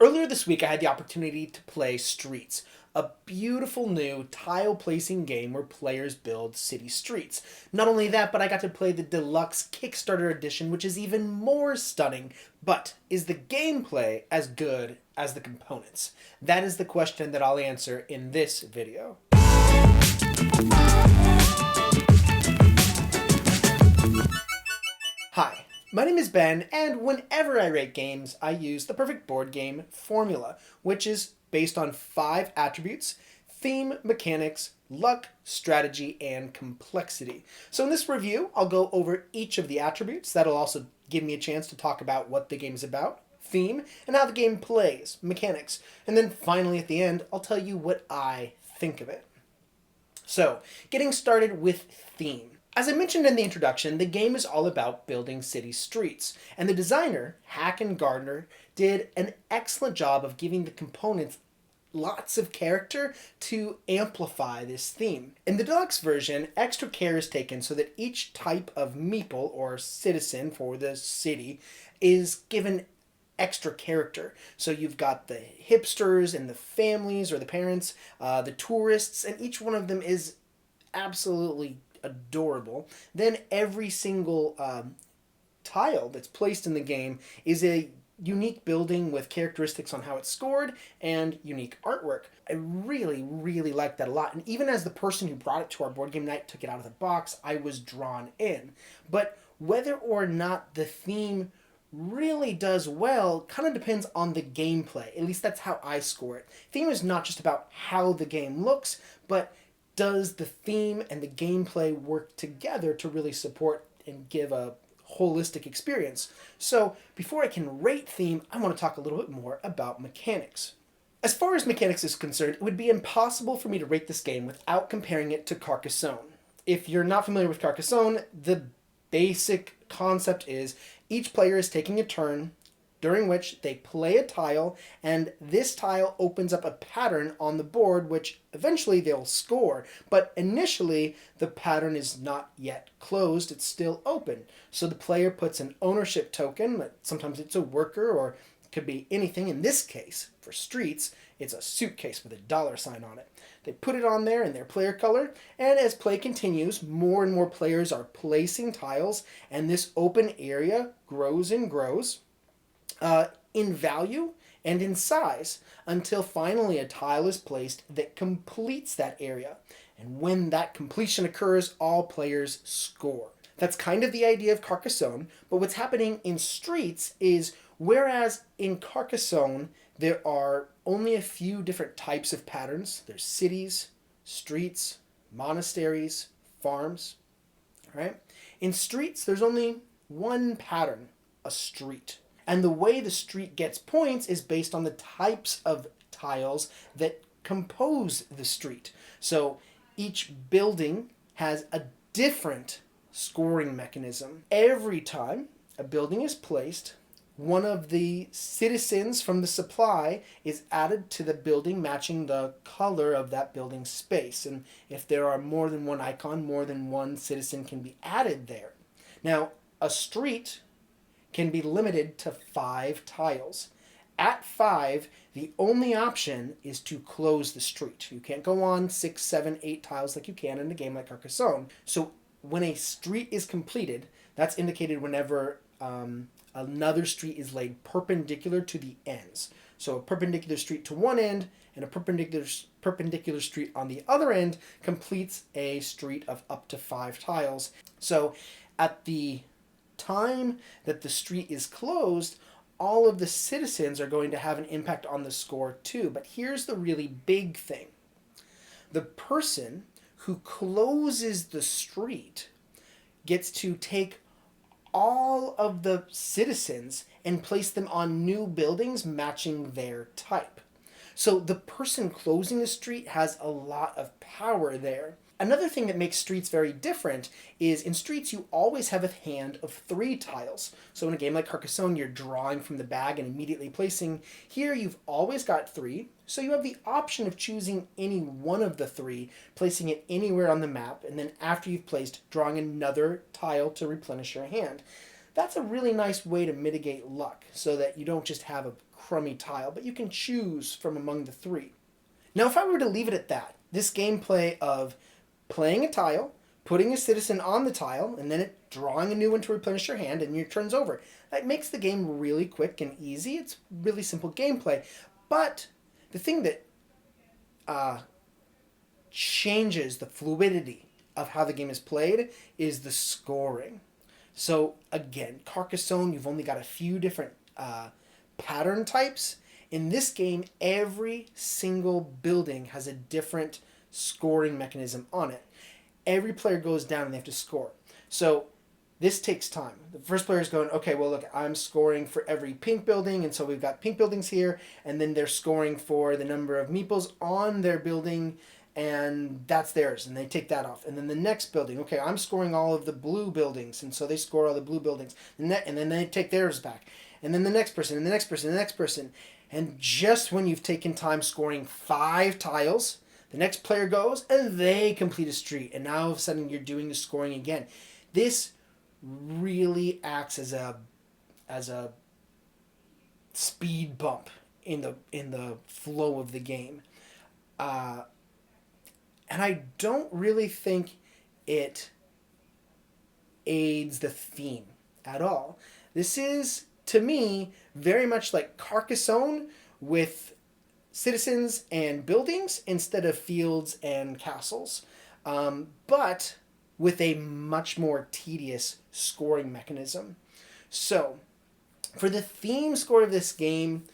Earlier this week, I had the opportunity to play Streets, a beautiful new tile placing game where players build city streets. Not only that, but I got to play the deluxe Kickstarter edition, which is even more stunning. But is the gameplay as good as the components? That is the question that I'll answer in this video. Hi, my name is Ben, and whenever I rate games, I use the perfect board game formula, which is based on 5 attributes: theme, mechanics, luck, strategy, and complexity. So in this review, I'll go over each of the attributes. That'll also give me a chance to talk about what the game is about, theme, and how the game plays, mechanics. And then finally at the end, I'll tell you what I think of it. So, getting started with theme. As I mentioned in the introduction, the game is all about building city streets, and the designer, Haakon Gaarder, did an excellent job of giving the components lots of character to amplify this theme. In the deluxe version, extra care is taken so that each type of meeple, or citizen for the city, is given extra character. So you've got the hipsters and the families or the parents, the tourists, and each one of them is absolutely adorable. Then every single tile that's placed in the game is a unique building with characteristics on how it's scored and unique artwork. I really like that a lot. And even as the person who brought it to our board game night took it out of the box, I was drawn in. But whether or not the theme really does well kind of depends on the gameplay. At least that's how I score it. Theme is not just about how the game looks, but does the theme and the gameplay work together to really support and give a holistic experience. So before I can rate theme, I want to talk a little bit more about mechanics. As far as mechanics is concerned, it would be impossible for me to rate this game without comparing it to Carcassonne. If you're not familiar with Carcassonne, the basic concept is each player is taking a turn during which they play a tile, and this tile opens up a pattern on the board which eventually they'll score. But initially, the pattern is not yet closed, it's still open. So the player puts an ownership token, sometimes it's a worker or it could be anything. In this case, for Streets, it's a suitcase with a $sign on it. They put it on there in their player color, and as play continues, more and more players are placing tiles, and this open area grows and grows in value and in size until finally a tile is placed that completes that area. And when that completion occurs, all players score. That's kind of the idea of Carcassonne, but what's happening in Streets is, whereas in Carcassonne there are only a few different types of patterns. There's cities, streets, monasteries, farms, right? In Streets there's only one pattern, a street. And the way the street gets points is based on the types of tiles that compose the street. So each building has a different scoring mechanism. Every time a building is placed, one of the citizens from the supply is added to the building matching the color of that building space. And if there are more than one icon, more than one citizen can be added there. Now, a street can be limited to 5 tiles. At 5, the only option is to close the street. You can't go on 6, 7, 8 tiles like you can in a game like Carcassonne. So when a street is completed, that's indicated whenever another street is laid perpendicular to the ends. So a perpendicular street to one end and a perpendicular street on the other end completes a street of up to 5 tiles. So at the time that the street is closed, all of the citizens are going to have an impact on the score too. But here's the really big thing. The person who closes the street gets to take all of the citizens and place them on new buildings matching their type. So the person closing the street has a lot of power there. Another thing that makes Streets very different is in Streets you always have a hand of 3 tiles. So in a game like Carcassonne you're drawing from the bag and immediately placing. Here you've always got 3, so you have the option of choosing any one of the 3, placing it anywhere on the map, and then after you've placed, drawing another tile to replenish your hand. That's a really nice way to mitigate luck, so that you don't just have a crummy tile, but you can choose from among the three. Now, if I were to leave it at that, this gameplay of playing a tile, putting a citizen on the tile, and then drawing a new one to replenish your hand, and your turn's over. That makes the game really quick and easy. It's really simple gameplay. But the thing that changes the fluidity of how the game is played is the scoring. So again, Carcassonne, you've only got a few different pattern types. In this game, every single building has a different scoring mechanism on it. Every player goes down and they have to score. So this takes time. The first player is going, okay, well, look, I'm scoring for every pink building, and so we've got pink buildings here, and then they're scoring for the number of meeples on their building, and that's theirs, and they take that off. And then the next building, okay, I'm scoring all of the blue buildings, and so they score all the blue buildings, and then they take theirs back. And then the next person, and the next person, and the next person. And just when you've taken time scoring 5 tiles, the next player goes, and they complete a street, and now all of a sudden you're doing the scoring again. This really acts as a speed bump in the flow of the game. And I don't really think it aids the theme at all. This is, to me, very much like Carcassonne with citizens and buildings instead of fields and castles, but with a much more tedious scoring mechanism. So, for the theme score of this game,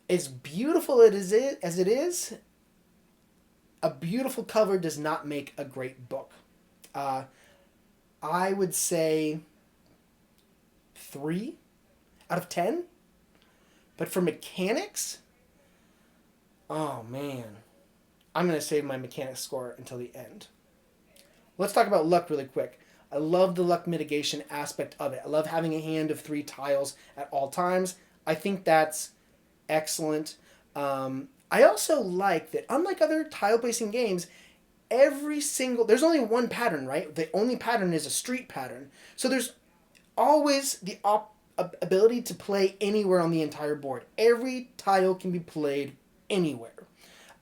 as beautiful as it is, a beautiful cover does not make a great book. I would say 3 out of 10. But for mechanics, oh man, I'm going to save my mechanics score until the end. Let's talk about luck really quick. I love the luck mitigation aspect of it. I love having a hand of 3 tiles at all times. I think that's excellent. I also like that, unlike other tile-based games, there's only one pattern, right? The only pattern is a street pattern. So there's always the ability to play anywhere on the entire board. Every tile can be played anywhere,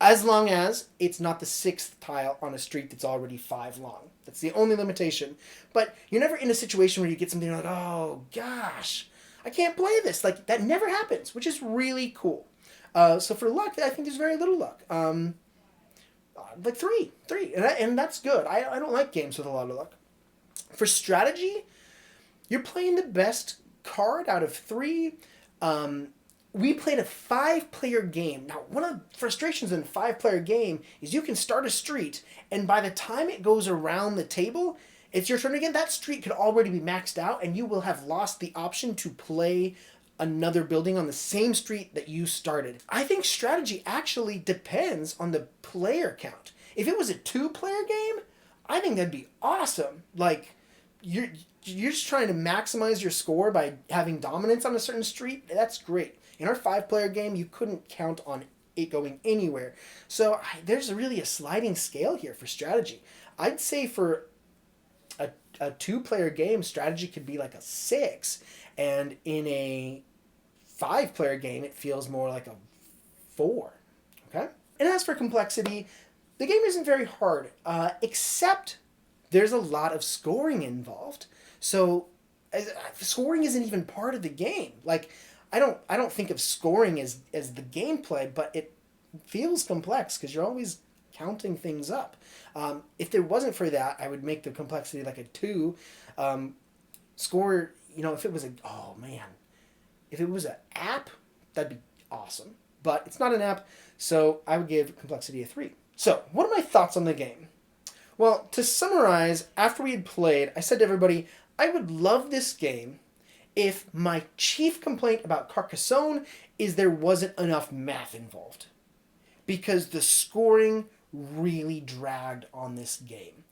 as long as it's not the 6th tile on a street that's already 5 long. That's the only limitation. But you're never in a situation where you get something like, oh gosh, I can't play this. Like, that never happens, which is really cool. So for luck, I think there's very little luck. Like 3, and that's good. I don't like games with a lot of luck. For strategy, you're playing the best card out of 3. We played a 5-player game. Now, one of the frustrations in a 5-player game is you can start a street, and by the time it goes around the table, it's your turn again. That street could already be maxed out, and you will have lost the option to play another building on the same street that you started. I think strategy actually depends on the player count. If it was a 2-player game, I think that'd be awesome. Like, you're just trying to maximize your score by having dominance on a certain street. That's great. In our 5-player game, you couldn't count on it going anywhere. So there's really a sliding scale here for strategy. I'd say for a 2-player game, strategy could be like a 6. And in a 5-player game, it feels more like a 4. Okay? And as for complexity, the game isn't very hard, except there's a lot of scoring involved. So scoring isn't even part of the game. Like, I don't think of scoring as the gameplay, but it feels complex because you're always counting things up. If there wasn't for that, I would make the complexity like a 2. Score, if it was if it was an app, that'd be awesome. But it's not an app, so I would give complexity a 3. So, what are my thoughts on the game? Well, to summarize, after we had played, I said to everybody, I would love this game if my chief complaint about Carcassonne is there wasn't enough math involved. Because the scoring really dragged on this game.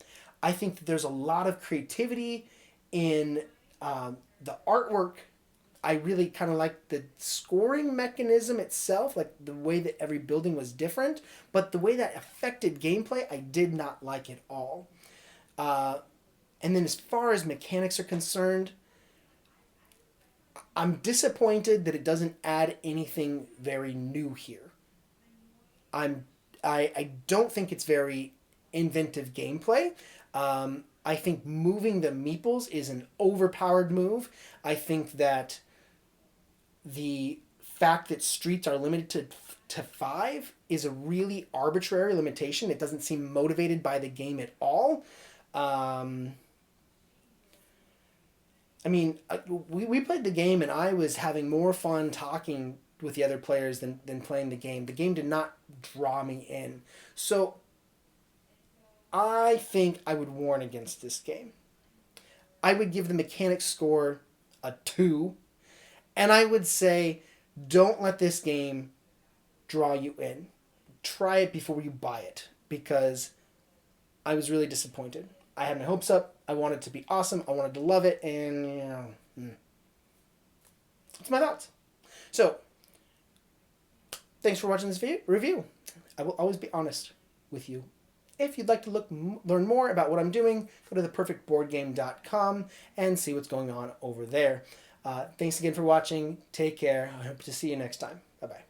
I think that there's a lot of creativity in the artwork. I really kind of like the scoring mechanism itself, like the way that every building was different, but the way that affected gameplay, I did not like at all. And then as far as mechanics are concerned, I'm disappointed that it doesn't add anything very new here. I'm I don't think it's very inventive gameplay. I think moving the meeples is an overpowered move. I think that the fact that streets are limited to five is a really arbitrary limitation. It doesn't seem motivated by the game at all. Um, we played the game and I was having more fun talking with the other players than playing the game. The game did not draw me in. So I think I would warn against this game. I would give the mechanics score a 2. And I would say don't let this game draw you in. Try it before you buy it because I was really disappointed. I had my hopes up. I wanted it to be awesome. I wanted to love it. And, it's my thoughts. So, thanks for watching this review. I will always be honest with you. If you'd like to learn more about what I'm doing, go to theperfectboardgame.com and see what's going on over there. Thanks again for watching. Take care. I hope to see you next time. Bye-bye.